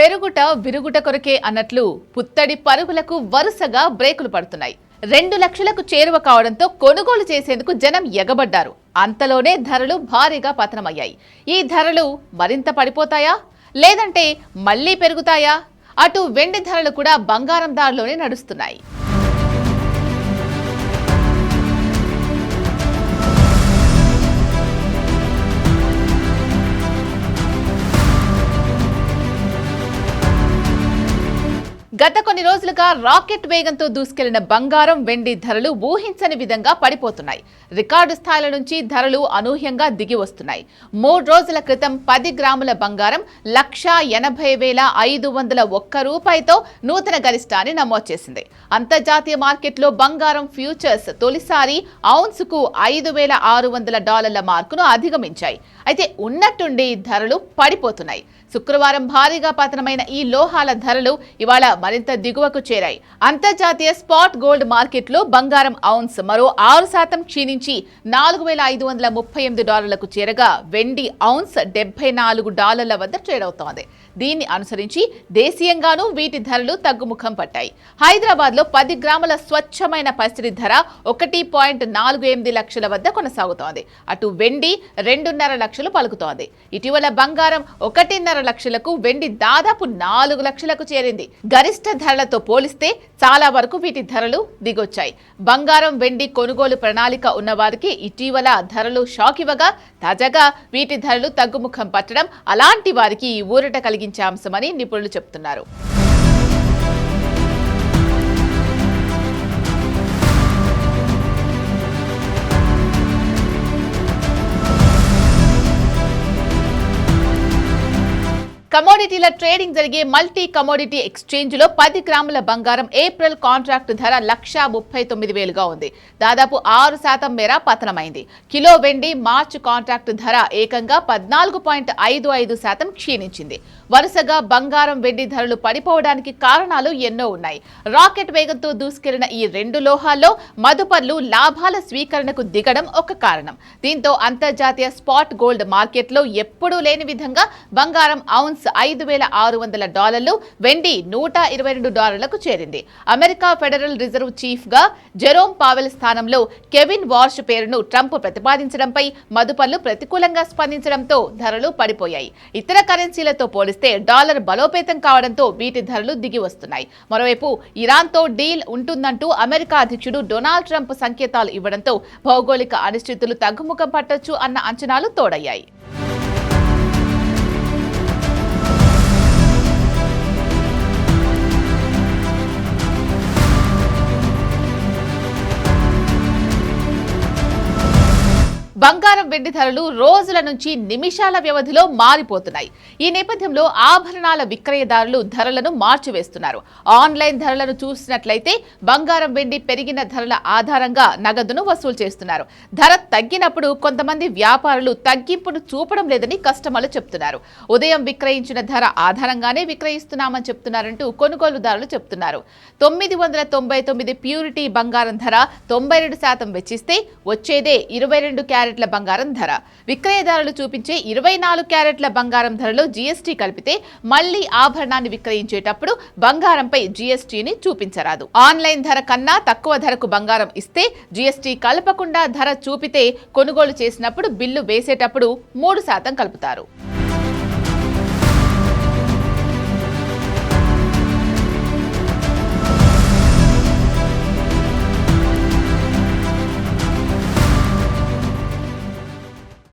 పెరుగుట విరుగుట కొరకే అన్నట్లు పుత్తడి పరుగులకు వరుసగా బ్రేకులు పడుతున్నాయి. 2 లక్షలకు చేరువ కావడంతో కొనుగోలు చేసేందుకు జనం ఎగబడ్డారు. అంతలోనే ధరలు భారీగా పతనమయ్యాయి. ఈ ధరలు మరింత పడిపోతాయా లేదంటే మళ్లీ పెరుగుతాయా? అటు వెండి ధరలు కూడా బంగారం దారిలోనే నడుస్తున్నాయి. గత కొన్ని రోజులుగా రాకెట్ వేగంతో దూసుకెళ్లిన బంగారం వెండి ధరలు ఊహించని విధంగా పడిపోతున్నాయి. రికార్డు స్థాయిల నుంచి ధరలు అనూహ్యంగా దిగి వస్తున్నాయి. 3 రోజుల క్రితం 10 గ్రాముల బంగారం 1,80,501 రూపాయలతో నూతన గరిష్టాన్ని నమోదు చేసింది. అంతర్జాతీయ మార్కెట్లో బంగారం ఫ్యూచర్స్ తొలిసారి ఔన్సుకు $5,600 మార్కును అధిగమించాయి. అయితే ఉన్నట్టుండి ధరలు పడిపోతున్నాయి. శుక్రవారం భారీగా పతనమైన ఈ లోహాల ధరలు ఇవాళ మరింత దిగువకు చేరాయి. అంతర్జాతీయ స్పాట్ గోల్డ్ మార్కెట్లో బంగారం ఔన్స్ మరో 6% క్షీణించి $4,538కు చేరగా వెండి ఔన్స్ $74 వద్ద ట్రేడ్ అవుతోంది. దీన్ని అనుసరించి దేశీయంగానూ వీటి ధరలు తగ్గుముఖం పట్టాయి. హైదరాబాద్ లో 10 గ్రాముల స్వచ్ఛమైన పసిడి ధర 1.48 లక్షల వద్ద కొనసాగుతోంది. అటు వెండి 2.5 లక్షలు పలుకుతోంది. ఇటీవల బంగారం 1.5 లక్షలకు, వెండి దాదాపు 4 లక్షలకు చేరింది. గరిష్ట ధరలతో పోలిస్తే చాలా వరకు వీటి ధరలు దిగొచ్చాయి. బంగారం వెండి కొనుగోలు ప్రణాళిక ఉన్నవారికి ఇటీవల ధరలు షాక్ ఇవ్వగా తాజాగా వీటి ధరలు తగ్గుముఖం పట్టడం అలాంటి వారికి ఊరట కలిగించే అంశమని నిపుణులు చెబుతున్నారు. కమోడిటీల ట్రేడింగ్ జరిగే మల్టీ కమోడిటీ ఎక్స్చేంజ్ లో 10 గ్రాముల బంగారం ఏప్రిల్ కాంట్రాక్ట్ ధర 1,39,000గా ఉంది. దాదాపు 6% మేర పతనమైంది. కిలో వెండి మార్చి కాంట్రాక్ట్ ధర ఏకంగా 14.55% క్షీణించింది. వరుసగా బంగారం వెండి ధరలు పడిపోవడానికి కారణాలు ఎన్నో ఉన్నాయి. రాకెట్ వేగంతో దూసుకెళ్లిన ఈ 2 లోహాల్లో మదుపర్లు లాభాల స్వీకరణకు దిగడం ఒక కారణం. దీంతో అంతర్జాతీయ స్పాట్ గోల్డ్ మార్కెట్లో ఎప్పుడూ లేని విధంగా బంగారం ఔన్స్ $5,600, వెండి $122కు చేరింది. అమెరికా ఫెడరల్ రిజర్వ్ చీఫ్ గా జెరోమ్ పావెల్ స్థానంలో కెవిన్ వార్ష్ పేరును ట్రంప్ ప్రతిపాదించడంపై మదుపర్లు ప్రతికూలంగా స్పందించడంతో ధరలు పడిపోయాయి. ఇతర కరెన్సీలతో పోలిస్తే డాలర్ బలోపేతం కావడంతో వీటి ధరలు దిగి వస్తున్నాయి. మరోవైపు ఇరాన్తో డీల్ ఉంటుందంటూ అమెరికా అధ్యక్షుడు డొనాల్డ్ ట్రంప్ సంకేతాలు ఇవ్వడంతో భౌగోళిక అనిశ్చితులు తగ్గుముఖం పట్టొచ్చు అన్న అంచనాలు తోడయ్యాయి. బంగారం వెండి ధరలు రోజుల నుంచి నిమిషాల వ్యవధిలో మారిపోతున్నాయి. ఈ నేపథ్యంలో ఆభరణాల విక్రయదారులు ధరలను మార్చివేస్తున్నారు. ఆన్లైన్ ధరలను చూసినట్లయితే బంగారం వెండి పెరిగిన ధరల ఆధారంగా నగదును వసూలు చేస్తున్నారు. ధర తగ్గినప్పుడు కొంతమంది వ్యాపారులు తగ్గింపును చూపడం లేదని కస్టమర్లు చెప్తున్నారు. ఉదయం విక్రయించిన ధర ఆధారంగానే విక్రయిస్తున్నామని చెప్తున్నారంటూ కొనుగోలుదారులు చెప్తున్నారు. 999 ప్యూరిటీ బంగారం ధర 92% వెచ్చిస్తే వచ్చేదే 22 క్యారెట్ల బంగారం ధర. విక్రయదారులు చూపించే 24 క్యారెట్ల బంగారం ధరలో జీఎస్టీ కలిపితే మళ్లీ ఆభరణాన్ని విక్రయించేటప్పుడు బంగారంపై జీఎస్టీని చూపించరాదు. ఆన్లైన్ ధర కన్నా తక్కువ ధరకు బంగారం ఇస్తే జీఎస్టీ కలపకుండా ధర చూపితే కొనుగోలు చేసినప్పుడు బిల్లు వేసేటప్పుడు 3% కలుపుతారు.